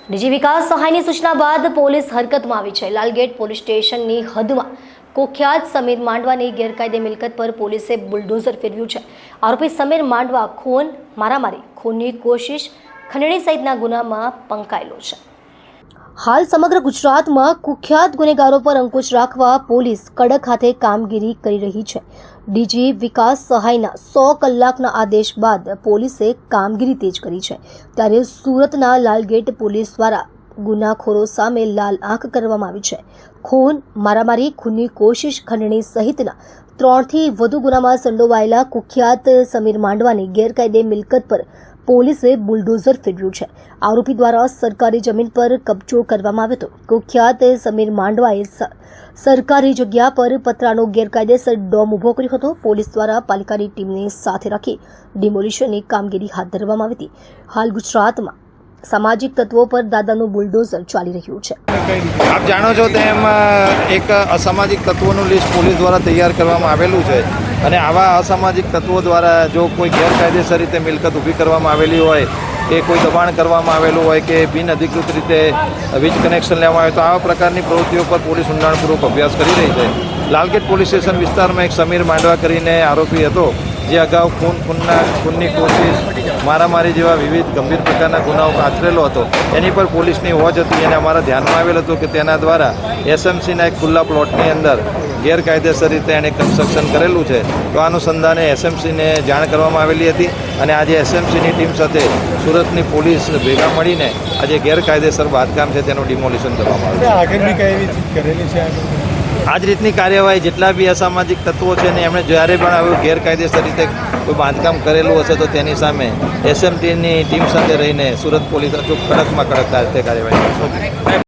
DG વિકાસ સહાયની સૂચના બાદ પોલીસ હરકતમાં આવી છે। લાલગેટ પોલીસ સ્ટેશનની હદમાં કુખ્યાત સમીર માંડવાની ગેરકાયદે મિલકત પર પોલીસે બુલડોઝર ફેરવ્યું છે। આરોપી સમીર માંડવા ખૂન, મારામારી, ખૂનની કોશિશ, ખંડણી સહિતના ગુનામાં પંકાયેલો છે। હાલ સમગ્ર ગુજરાતમાં કુખ્યાત ગુનેગારો પર અંકુશ રાખવા પોલીસ કડક હાથે કામગીરી કરી રહી છે। ડીજી વિકાસ સહાયના 100 કલાકના આદેશ બાદ પોલીસે કામગીરી તેજ કરી છે। ત્યારે સુરતના લાલગેટ પોલીસ દ્વારા ગુનાખોરો સામે લાલ આંખ કરવામાં આવી છે। ખૂન, મારામારી, ખૂનની કોશિશ, ખંડણી સહિતના 3 થી વધુ ગુનામાં સંડોવાયેલા કુખ્યાત સમીર માંડવાની ગેરકાયદે મિલકત પર પોલીસે બુલડોઝર ફેરવ્યું છે। આરોપી દ્વારા સરકારી જમીન પર કબજો કરવામાં આવ્યો હતો। કુખ્યાત સમીર માંડવાએ સરકારી જગ્યા પર પતરાનો ગેરકાયદેસર ડોમ ઊભો કર્યો હતો। પોલીસ દ્વારા પાલિકાની ટીમને સાથે રાખી ડિમોલિશનની કામગીરી હાથ ધરવામાં આવી હતી। હાલ ગુજરાતમાં સામાજિક તત્વો પર દાદાનું બુલડોઝર ચાલી રહ્યું છે। આપ જાણો છો તેમ એક અસામાજિક તત્વોનું લિસ્ટ પોલીસ દ્વારા તૈયાર કરવામાં આવેલું છે અને આવા અસામાજિક તત્વો દ્વારા જો કોઈ ગેરકાયદેસર રીતે મિલકત ઊભી કરવામાં આવેલી હોય કે કોઈ દબાણ કરવામાં આવેલું હોય કે બિન અધિકૃત રીતે વીજ કનેક્શન લેવામાં આવે તો આવા પ્રકારની પ્રવૃત્તિઓ પર પોલીસ ઊંડાણપૂર્વક અભ્યાસ કરી રહી છે। લાલગેટ પોલીસ સ્ટેશન વિસ્તારમાં એક સમીર માંડવા કરીને આરોપી હતો જે અગાઉ ખૂનની કોશિશ, મારામારી જેવા વિવિધ ગંભીર પ્રકારના ગુનાઓ આચરેલો હતો। એની પર પોલીસની વોચ હતી અને અમારા ધ્યાનમાં આવેલ હતું કે તેના દ્વારા એસએમસીના એક ખુલ્લા પ્લોટની અંદર ગેરકાયદેસર રીતે એણે કન્સ્ટ્રક્શન કરેલું છે। તો આ અનુસંધાને એસએમસીને જાણ કરવામાં આવેલી હતી અને આજે એસએમસીની ટીમ સાથે સુરતની પોલીસ ભેગા મળીને આજે ગેરકાયદેસર બાંધકામ છે તેનું ડિમોલિશન કરવામાં આવ્યું છે। આ જ રીતની કાર્યવાહી જેટલા બી અસામાજિક તત્વો છે ને એમણે જ્યારે પણ આવું ગેરકાયદેસર રીતે કોઈ બાંધકામ કરેલું હશે તો તેની સામે એસએમટીની ટીમ સાથે રહીને સુરત પોલીસ અચૂક કડકમાં કડક રીતે કાર્યવાહી કરશે।